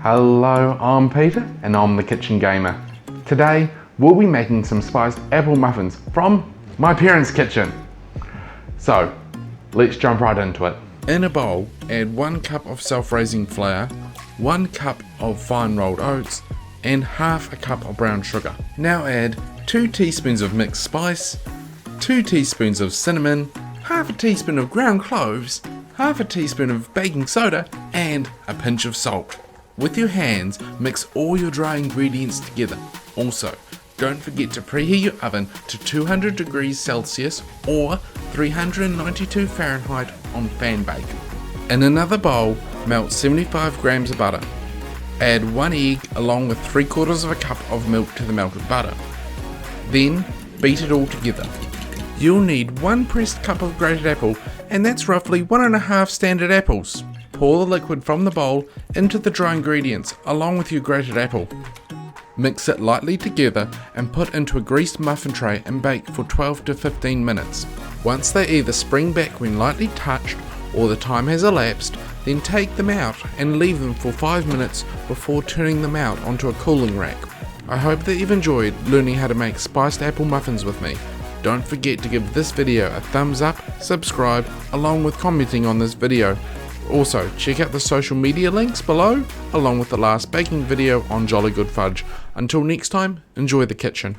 Hello, I'm Peter and I'm the Kitchen Gamer. Today we'll be making some spiced apple muffins from my parents' kitchen. So let's jump right into it. In a bowl, add 1 cup of self-raising flour, 1 cup of fine rolled oats and half a cup of brown sugar. Now add 2 teaspoons of mixed spice, 2 teaspoons of cinnamon, half a teaspoon of ground cloves, half a teaspoon of baking soda and a pinch of salt. With your hands, mix all your dry ingredients together. Also, don't forget to preheat your oven to 200 degrees Celsius or 392 Fahrenheit on fan bake. In another bowl, melt 75 grams of butter. Add 1 egg along with 3/4 of a cup of milk to the melted butter. Then, beat it all together. You'll need 1 pressed cup of grated apple, and that's roughly 1.5 standard apples. Pour the liquid from the bowl into the dry ingredients along with your grated apple. Mix it lightly together and put into a greased muffin tray and bake for 12 to 15 minutes. Once they either spring back when lightly touched or the time has elapsed, then take them out and leave them for 5 minutes before turning them out onto a cooling rack. I hope that you've enjoyed learning how to make spiced apple muffins with me. Don't forget to give this video a thumbs up, subscribe, along with commenting on this video. Also, check out the social media links below, along with the last baking video on Jolly Good Fudge. Until next time, enjoy the kitchen.